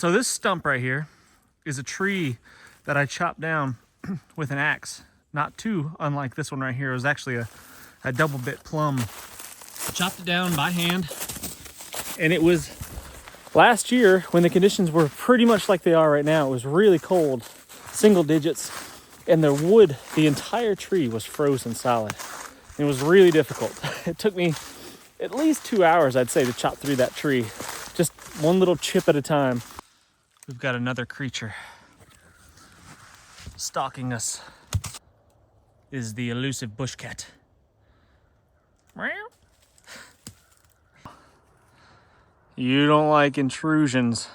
So this stump right here is a tree that I chopped down with an axe. Not too unlike this one right here. It was actually a double bit plum. Chopped it down by hand. And it was last year when the conditions were pretty much like they are right now. It was really cold, single digits, and the wood, the entire tree was frozen solid. It was really difficult. It took me at least 2 hours, I'd say, to chop through that tree. Just one little chip at a time. We've got another creature stalking us. Is the elusive bush cat. You don't like intrusions.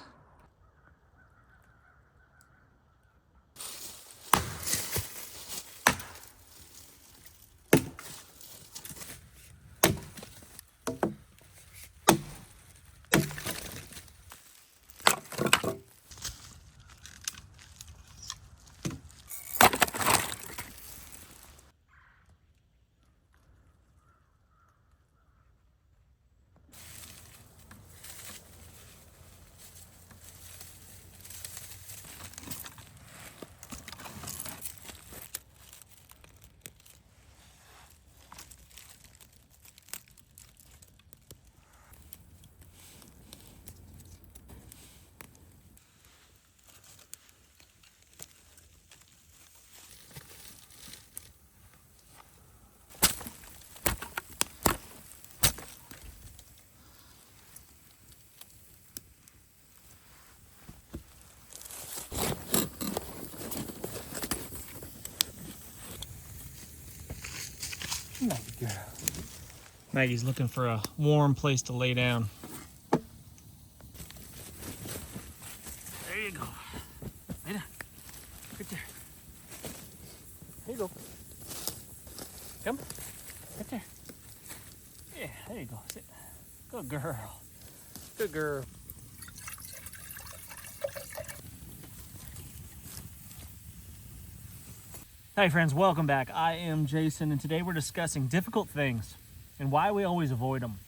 Maggie's looking for a warm place to lay down. There you go. Lay down. Right there. There you go. Come. Right there. Yeah, there you go. Sit. Good girl. Good girl. Hey friends, welcome back. I am Jason, and today we're discussing difficult things and why we always avoid them.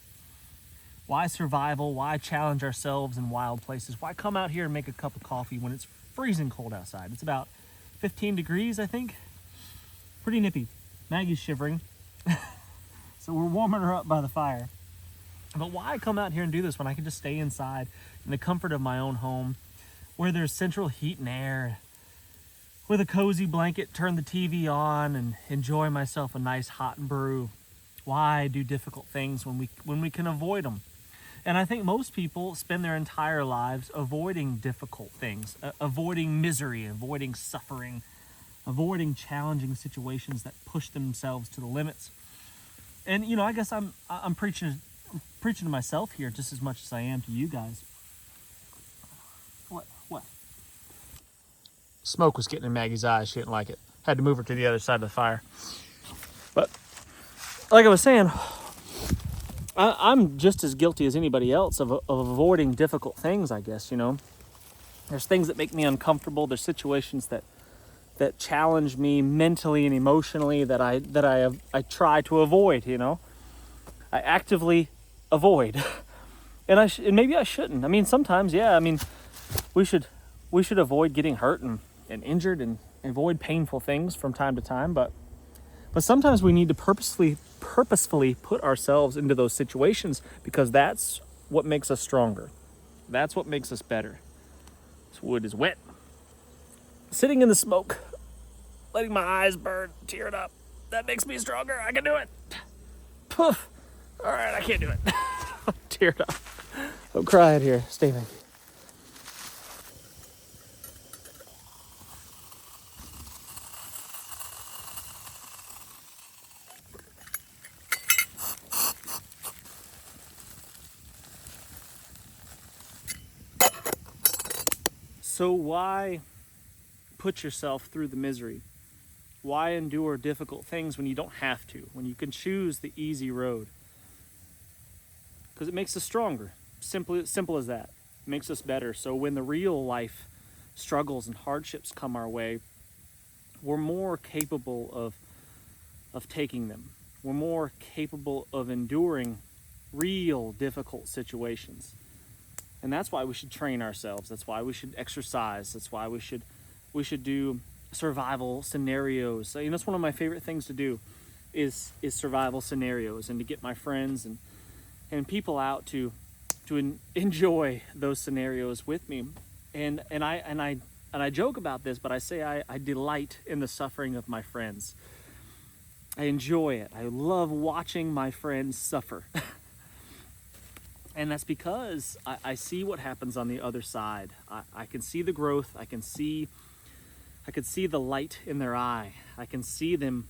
Why survival, why challenge ourselves in wild places, why come out here and make a cup of coffee when it's freezing cold outside. It's about 15 degrees, I think. Pretty nippy. Maggie's shivering, so we're warming her up by the fire. But why come out here and do this when I can just stay inside in the comfort of my own home, where there's central heat and air, with a cozy blanket, turn the TV on, and enjoy myself a nice hot brew? Why do difficult things when we can avoid them? And I think most people spend their entire lives avoiding difficult things, avoiding misery, avoiding suffering, avoiding challenging situations that push themselves to the limits. And you know, I guess I'm preaching to myself here just as much as I am to you guys. What? Smoke was getting in Maggie's eyes. She didn't like it. Had to move her to the other side of the fire. But like I was saying, I'm just as guilty as anybody else of avoiding difficult things, I guess, you know. There's things that make me uncomfortable. There's situations that challenge me mentally and emotionally that I try to avoid, you know. I actively avoid. And maybe I shouldn't. I mean, sometimes, yeah, I mean, we should avoid getting hurt and injured and avoid painful things from time to time, but sometimes we need to purposefully put ourselves into those situations, because that's what makes us stronger. That's what makes us better. This wood is wet. Sitting in the smoke, letting my eyes burn, tearing up. That makes me stronger. I can do it. Poof. All right, I can't do it. I'm teared up. Don't cry out here. Stay back. So why put yourself through the misery? Why endure difficult things when you don't have to, when you can choose the easy road? Because it makes us stronger. Simple as that. It makes us better. So when the real life struggles and hardships come our way, we're more capable of taking them. We're more capable of enduring real difficult situations. And that's why we should train ourselves. That's why we should exercise. That's why we should do survival scenarios. So, that's one of my favorite things to do is survival scenarios, and to get my friends and people out to enjoy those scenarios with me. And I joke about this, but I say I delight in the suffering of my friends. I enjoy it. I love watching my friends suffer. And that's because I see what happens on the other side. I can see the growth. I can see the light in their eye. I can see them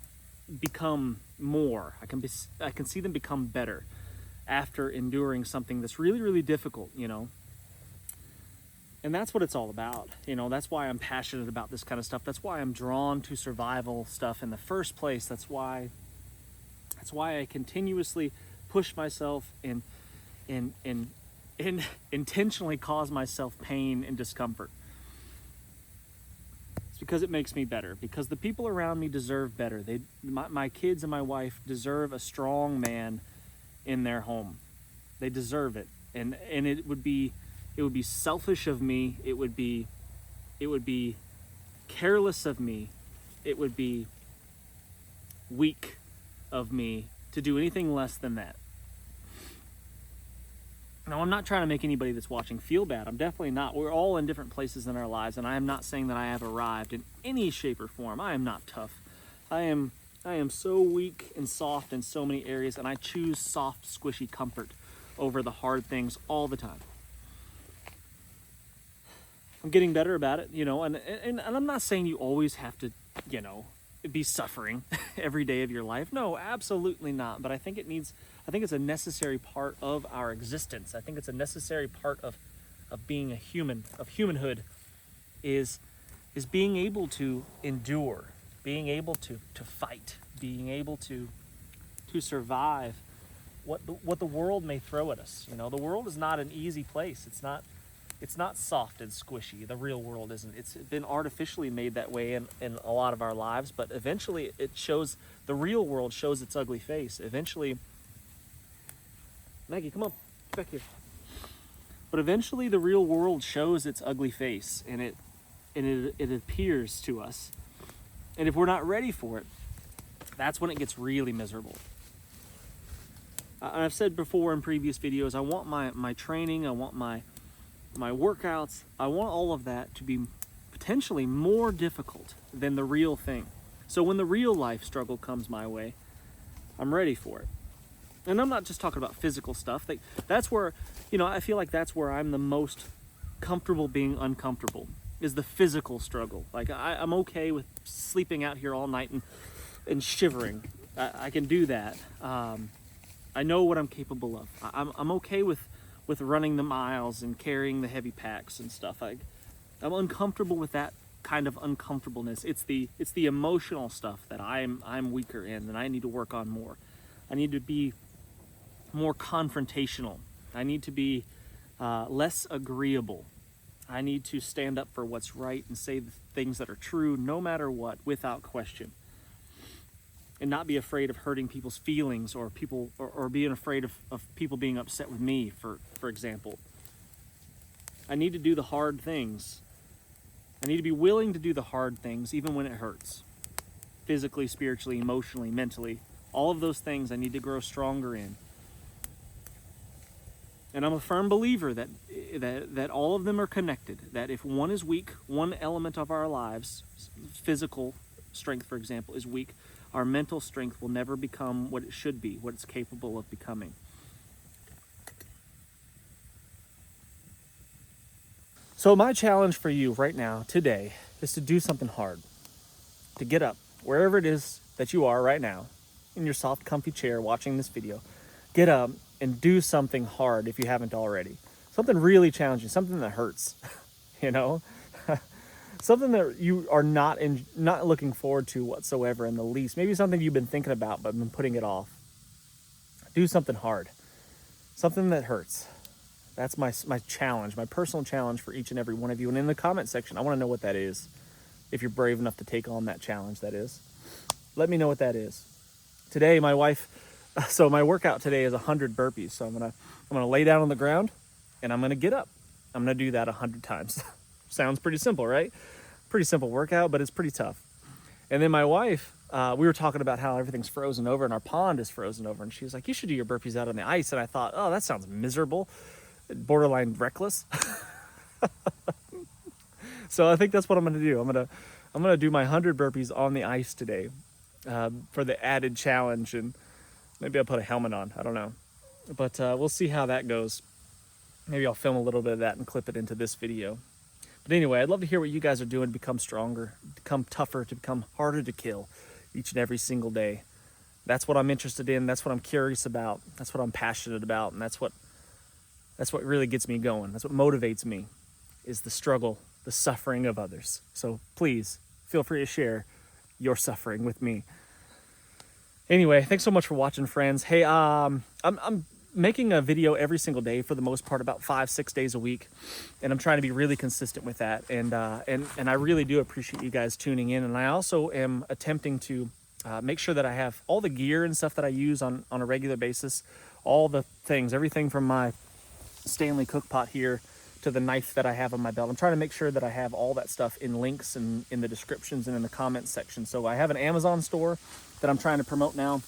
become more. I can see them become better after enduring something that's really, really difficult, And that's what it's all about. That's why I'm passionate about this kind of stuff. That's why I'm drawn to survival stuff in the first place. That's why I continuously push myself and intentionally cause myself pain and discomfort. It's because it makes me better, because the people around me deserve better. My kids and my wife deserve a strong man in their home. They deserve it. And it would be selfish of me. It would be careless of me. It would be weak of me to do anything less than that. Now, I'm not trying to make anybody that's watching feel bad. I'm definitely not. We're all in different places in our lives, and I am not saying that I have arrived in any shape or form. I am not tough. I am so weak and soft in so many areas, and I choose soft, squishy comfort over the hard things all the time. I'm getting better about it, and I'm not saying you always have to, be suffering every day of your life. No, absolutely not. But I think it's a necessary part of our existence. I think it's a necessary part of being a human, of humanhood, is being able to endure, being able to fight, being able to survive what the world may throw at us. The world is not an easy place. It's not soft and squishy. The real world isn't. It's been artificially made that way in a lot of our lives, but eventually the real world shows its ugly face. Eventually, Maggie, come on, get back here. But eventually the real world shows its ugly face, and it appears to us. And if we're not ready for it, that's when it gets really miserable. And I've said before in previous videos, I want my training, I want my workouts, I want all of that to be potentially more difficult than the real thing. So when the real life struggle comes my way, I'm ready for it. And I'm not just talking about physical stuff. That's where, I feel like that's where I'm the most comfortable being uncomfortable, is the physical struggle. Like I'm okay with sleeping out here all night and shivering. I can do that. I know what I'm capable of. I'm okay with running the miles and carrying the heavy packs and stuff. I'm uncomfortable with that kind of uncomfortableness. It's the emotional stuff that I'm weaker in, and I need to work on more. I need to be more confrontational. I need to be less agreeable. I need to stand up for what's right and say the things that are true no matter what, without question. And not be afraid of hurting people's feelings, or being afraid of people being upset with me, for example. I need to do the hard things. I need to be willing to do the hard things even when it hurts. Physically, spiritually, emotionally, mentally. All of those things I need to grow stronger in. And I'm a firm believer that all of them are connected. That if one is weak, one element of our lives, physical strength, for example, is weak, our mental strength will never become what it should be, what it's capable of becoming. So my challenge for you right now, today, is to do something hard. To get up, wherever it is that you are right now, in your soft, comfy chair watching this video, get up and do something hard if you haven't already. Something really challenging, something that hurts, Something that you are not looking forward to whatsoever in the least. Maybe something you've been thinking about but been putting it off. Do something hard. Something that hurts. That's my challenge, my personal challenge for each and every one of you. And in the comment section, I want to know what that is. If you're brave enough to take on that challenge, that is. Let me know what that is. Today, my workout today is 100 burpees. So I'm gonna lay down on the ground and I'm gonna get up. I'm gonna do that 100 times. Sounds pretty simple, right? Pretty simple workout, but it's pretty tough. And then my wife, we were talking about how everything's frozen over and our pond is frozen over. And she was like, you should do your burpees out on the ice. And I thought, oh, that sounds miserable, borderline reckless. So I think that's what I'm gonna do. I'm gonna do my 100 burpees on the ice today for the added challenge. And maybe I'll put a helmet on, I don't know. But we'll see how that goes. Maybe I'll film a little bit of that and clip it into this video. But anyway, I'd love to hear what you guys are doing to become stronger, become tougher, to become harder to kill each and every single day. That's what I'm interested in. That's what I'm curious about. That's what I'm passionate about. And that's what really gets me going. That's what motivates me, is the struggle, the suffering of others. So please feel free to share your suffering with me. Anyway, thanks so much for watching, friends. Hey, I'm making a video every single day for the most part, about 5-6 days a week, and I'm trying to be really consistent with that. And I really do appreciate you guys tuning in. And I also am attempting to make sure that I have all the gear and stuff that I use on a regular basis, all the things, everything from my Stanley cook pot here to the knife that I have on my belt. I'm trying to make sure that I have all that stuff in links and in the descriptions and in the comments section. So I have an Amazon store that I'm trying to promote now.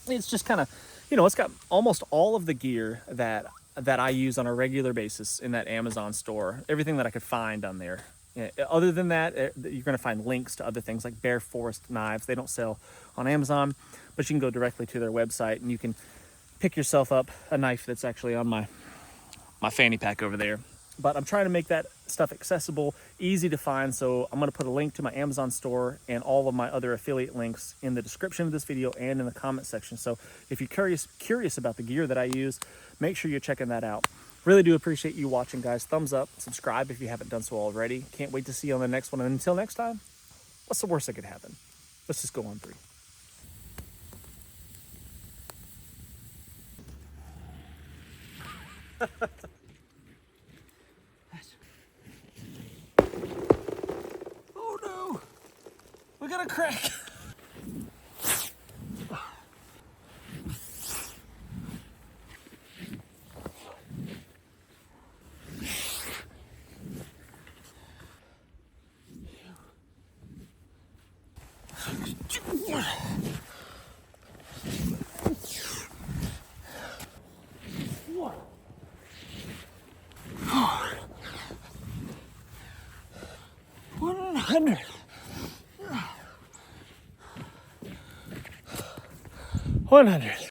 It's just kind of, you know, it's got almost all of the gear that I use on a regular basis in that Amazon store. Everything that I could find on there. Other than that, you're going to find links to other things like Bear Forest knives. They don't sell on Amazon, but you can go directly to their website and you can pick yourself up a knife that's actually on my fanny pack over there. But I'm trying to make that stuff accessible, easy to find. So I'm going to put a link to my Amazon store and all of my other affiliate links in the description of this video and in the comment section. So if you're curious about the gear that I use, make sure you're checking that out. Really do appreciate you watching, guys. Thumbs up, subscribe if you haven't done so already. Can't wait to see you on the next one. And until next time, what's the worst that could happen? Let's just go on 3. Oh no! We got a crack! $100. $100.